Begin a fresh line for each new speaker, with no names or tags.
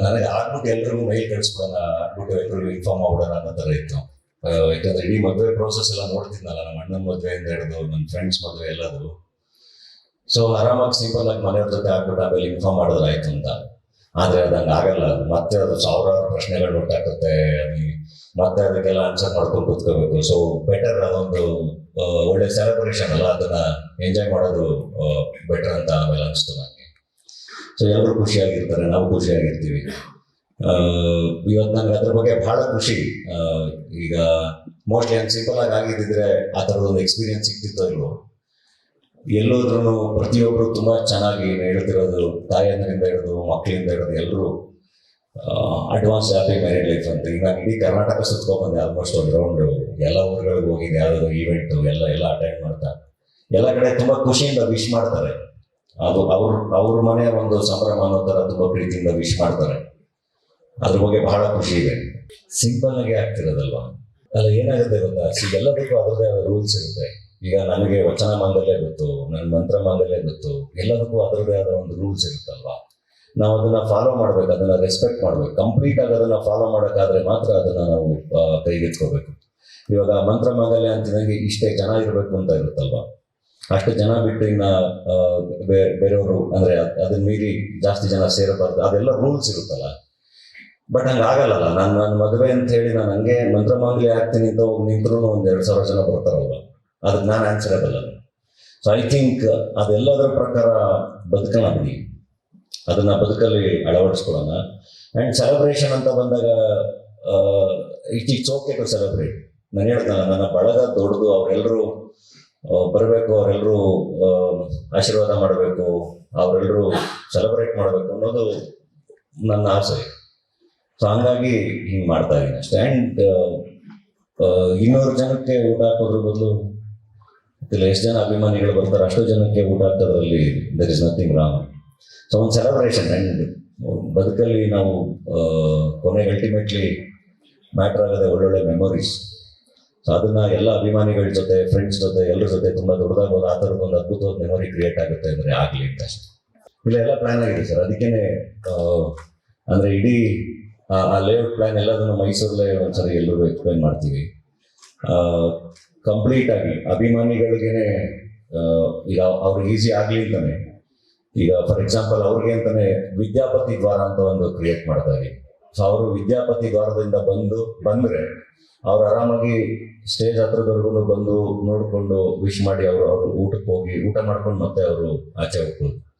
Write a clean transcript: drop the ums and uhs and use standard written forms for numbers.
ನನಗೆ ಆಗ್ಬಿಟ್ಟು ಎಲ್ರಿಗೂ ಮೈಲ್ ಕಳಿಸ್ಬಿಡೋಣ, ಆಗ್ಬಿಟ್ಟು ಎಲ್ರಿಗೂ ಇನ್ಫಾರ್ಮ್ ಆಗ್ಬಿಡೋಣ ಅನ್ನೋ ಥರ ಇತ್ತು. ಯಾಕಂದ್ರೆ ಇಡೀ ಮದುವೆ ಪ್ರೋಸೆಸ್ ಎಲ್ಲ ನೋಡ್ತಿದ್ನಲ್ಲ, ನಮ್ಮ ಅಣ್ಣನ ಮದುವೆಯಿಂದ ಹಿಡಿದು ನನ್ನ ಫ್ರೆಂಡ್ಸ್ ಮದುವೆ ಎಲ್ಲದು. ಸೊ ಆರಾಮಾಗಿ ಸಿಂಪಲ್ ಆಗಿ ಮನೆಯವ್ರ ಜೊತೆ ಆಗ್ಬಿಟ್ಟು ಆಮೇಲೆ ಇನ್ಫಾರ್ಮ್ ಮಾಡಿದ್ರೆ ಆಯ್ತು ಅಂತ. ಆದ್ರೆ ಅದಂಗೆ ಆಗಲ್ಲ. ಮತ್ತೆ ಅದು ಸಾವಿರಾರು ಪ್ರಶ್ನೆಗಳು ಉಂಟಾಗುತ್ತೆ, ಮತ್ತೆ ಅದಕ್ಕೆಲ್ಲ ಆನ್ಸರ್ ಮಾಡ್ಕೊಂಡು ಕೂತ್ಕೋಬೇಕು. ಸೊ ಬೆಟರ್ ಅದೊಂದು ಒಳ್ಳೆ ಸೆಲೆಬ್ರೇಷನ್ ಅಲ್ಲ, ಅದನ್ನ ಎಂಜಾಯ್ ಮಾಡೋದು ಬೆಟರ್ ಅಂತ ಆಮೇಲೆ ಅನಿಸ್ತು ನನಗೆ. ಸೊ ಎಲ್ಲರೂ ಖುಷಿಯಾಗಿರ್ತಾರೆ, ನಾವು ಖುಷಿಯಾಗಿರ್ತೀವಿ. ಇವತ್ತು ನನಗೆ ಅದ್ರ ಬಗ್ಗೆ ಬಹಳ ಖುಷಿ. ಈಗ ಮೋಸ್ಟ್ಲಿ ಹಂಗೆ ಸಿಂಪಲ್ ಆಗಿ ಆಗಿದ್ದಿದ್ರೆ ಆ ಥರದೊಂದು ಎಕ್ಸ್ಪೀರಿಯನ್ಸ್ ಸಿಗ್ತಿತ್ತೋ ಇಲ್ವೋ. ಎಲ್ಲೋದ್ರೂ ಪ್ರತಿಯೊಬ್ಬರು ತುಂಬಾ ಚೆನ್ನಾಗಿ ಹೇಳ್ತಿರೋದು, ತಾಯಂದ್ರಿಂದ ಹಿಡಿದು ಮಕ್ಕಳಿಂದ ಹಿಡಿದು ಎಲ್ಲರೂ ಅಡ್ವಾನ್ಸ್ ಹ್ಯಾಪಿ ಮ್ಯಾರಿಡ್ ಲೈಫ್ ಅಂತ. ಈಗ ನಾನು ಇಡೀ ಕರ್ನಾಟಕ ಸುತ್ಕೊಂಡ್ಬಂದೆ, ಆಲ್ಮೋಸ್ಟ್ ಒಂದು ರೌಂಡ್ ಎಲ್ಲ ಊರುಗಳಿಗೆ ಹೋಗಿದ್ದೆ, ಯಾವುದಾದ್ರು ಈವೆಂಟು ಎಲ್ಲ ಅಟೆಂಡ್ ಮಾಡ್ತಾ ಎಲ್ಲ ಕಡೆ ತುಂಬಾ ಖುಷಿಯಿಂದ ವಿಶ್ ಮಾಡ್ತಾರೆ. ಅದು ಅವ್ರ ಮನೆಯ ಒಂದು ಸಂಭ್ರಮ ಅನ್ನೋ ಥರ ತುಂಬಾ ಪ್ರೀತಿಯಿಂದ ವಿಶ್ ಮಾಡ್ತಾರೆ. ಅದ್ರ ಬಗ್ಗೆ ಬಹಳ ಖುಷಿ ಇದೆ. ಸಿಂಪಲ್ ಆಗಿ ಆಗ್ತಿರೋದಲ್ವಾ. ಅಲ್ಲ ಏನಾಗುತ್ತೆ ಗೊತ್ತಾ, ಎಲ್ಲದಕ್ಕೂ ಅದರದೇ ಆದ ರೂಲ್ಸ್ ಇರುತ್ತೆ. ಈಗ ನನಗೆ ವಚನ ಮಾಂಗಲ್ಯ ಗೊತ್ತು, ನನ್ನ ಮಂತ್ರ ಮಾಂಗಲ್ಯ ಗೊತ್ತು, ಎಲ್ಲದಕ್ಕೂ ಅದರದೇ ಆದ ಒಂದು ರೂಲ್ಸ್ ಇರುತ್ತಲ್ವಾ. ನಾವು ಅದನ್ನ ಫಾಲೋ ಮಾಡ್ಬೇಕು, ಅದನ್ನ ರೆಸ್ಪೆಕ್ಟ್ ಮಾಡ್ಬೇಕು. ಕಂಪ್ಲೀಟ್ ಆಗಿ ಅದನ್ನ ಫಾಲೋ ಮಾಡೋಕ್ಕಾದ್ರೆ ಮಾತ್ರ ಅದನ್ನ ನಾವು ಕೈಗೆತ್ಕೋಬೇಕು. ಇವಾಗ ಮಂತ್ರ ಮಾಂಗಲ್ಯ ಅಂತಿದಂಗೆ ಇಷ್ಟೇ ಜನ ಇರಬೇಕು ಅಂತ ಇರುತ್ತಲ್ವಾ, ಅಷ್ಟು ಜನ ಬಿಟ್ಟು ಇನ್ನ ಬೇರೆಯವರು ಅಂದ್ರೆ ಅದನ್ನ ಮೀರಿ ಜಾಸ್ತಿ ಜನ ಸೇರಬಾರ್ದು, ಅದೆಲ್ಲ ರೂಲ್ಸ್ ಇರುತ್ತಲ್ಲ. ಬಟ್ ಹಂಗೆ ಆಗಲ್ಲ. ನನ್ನ ಮದುವೆ ಅಂತ ಹೇಳಿ ನಾನು ಹಂಗೆ ಮಂತ್ರ ಮಾಂಗಲ್ಯ ಆಗ್ತೀನಿ ಅಂತ ಹೋಗಿ ನಿಂತ್ರೂ 1,000 ಜನ ಬರ್ತಾರಲ್ವ, ಅದಕ್ಕೆ ನಾನು ಆನ್ಸರಬಲ್ ಅಲ್ಲ. ಸೊ ಐ ಥಿಂಕ್ ಅದೆಲ್ಲದರ ಪ್ರಕಾರ ಬದುಕೋಣ ಬಿಡಿ, ಅದನ್ನ ಬದುಕಲ್ಲಿ ಅಳವಡಿಸ್ಕೊಳ್ಳೋಣ. ಆ್ಯಂಡ್ ಸೆಲೆಬ್ರೇಷನ್ ಅಂತ ಬಂದಾಗ ಇಟ್ಸ್ ಓಕೆ ಟು ಸೆಲೆಬ್ರೇಟ್. ನಾನು ಹೇಳ್ತಾನೆ, ನನ್ನ ಬಳಗ ದೊಡ್ಡದು, ಅವರೆಲ್ಲರೂ ಬರಬೇಕು, ಅವರೆಲ್ಲರೂ ಆಶೀರ್ವಾದ ಮಾಡಬೇಕು, ಅವರೆಲ್ಲರೂ ಸೆಲೆಬ್ರೇಟ್ ಮಾಡಬೇಕು ಅನ್ನೋದು ನನ್ನ ಆಸೆ. ಸೊ ಹಂಗಾಗಿ ಹಿಂಗೆ ಮಾಡ್ತಾ ಇದ್ದೀನಿ ಅಷ್ಟೇ. ಆ್ಯಂಡ್ 200 ಜನಕ್ಕೆ ಊಟ ಹಾಕೋದ್ರ ಬದಲು ಎಷ್ಟು ಜನ ಅಭಿಮಾನಿಗಳು ಬರ್ತಾರೆ ಅಷ್ಟು ಜನಕ್ಕೆ ಊಟ ಹಾಕೋದ್ರಲ್ಲಿ there is nothing wrong. So ಒಂದು ಸೆಲೆಬ್ರೇಷನ್. ಆ್ಯಂಡ್ ಬದುಕಲ್ಲಿ ನಾವು ಕೊನೆಗೆ ಅಲ್ಟಿಮೇಟ್ಲಿ ಮ್ಯಾಟ್ರ್ ಆಗೋದೆ ಒಳ್ಳೊಳ್ಳೆ ಮೆಮೊರೀಸ್. ಸೊ ಅದನ್ನ ಎಲ್ಲ ಅಭಿಮಾನಿಗಳ ಜೊತೆ, ಫ್ರೆಂಡ್ಸ್ ಜೊತೆ, ಎಲ್ಲರ ಜೊತೆ ತುಂಬ ದೊಡ್ಡದಾಗೋದು, ಆ ಥರದ್ದು ಒಂದು ಅದ್ಭುತವಾದ ಮೆಮೊರಿ ಕ್ರಿಯೇಟ್ ಆಗುತ್ತೆ ಅಂದರೆ ಆಗಲಿ ಅಂತ ಅಷ್ಟೇ. ಇಲ್ಲೆಲ್ಲ ಪ್ಲಾನ್ ಆಗಿದೆ ಸರ್. ಅದಕ್ಕೇನೆ ಅಂದರೆ ಇಡೀ ಆ ಲೇಔಟ್ ಪ್ಲಾನ್ ಎಲ್ಲದನ್ನು ಮೈಸೂರಲ್ಲೇ ಒಂದ್ಸರಿ ಎಲ್ಲರೂ ಎಕ್ಸ್ಪ್ಲೈನ್ ಮಾಡ್ತೀವಿ ಕಂಪ್ಲೀಟ್ ಆಗಿ. ಅಭಿಮಾನಿಗಳಿಗೇನೆ ಈಗ ಅವ್ರಿಗೆ ಈಸಿ ಆಗಲಿ ಅಂತಾನೆ, ಈಗ ಫಾರ್ ಎಕ್ಸಾಂಪಲ್ ಅವ್ರಿಗೆ ಅಂತಾನೆ ವಿದ್ಯಾಪತಿ ದ್ವಾರ ಅಂತ ಒಂದು ಕ್ರಿಯೇಟ್ ಮಾಡ್ತಾ ಇದೀವಿ. ಸೊ ಅವರು ವಿದ್ಯಾಪತಿ ದ್ವಾರದಿಂದ ಬಂದ್ರೆ ಅವ್ರು ಆರಾಮಾಗಿ ಸ್ಟೇಜ್ ಹತ್ರದವರೆಗೂ ಬಂದು ನೋಡಿಕೊಂಡು ವಿಶ್ ಮಾಡಿ ಅವರು ಊಟಕ್ಕೆ ಹೋಗಿ ಊಟ ಮಾಡ್ಕೊಂಡು ಮತ್ತೆ ಅವರು ಆಚೆ ಹೋಗ್ಬೋದು.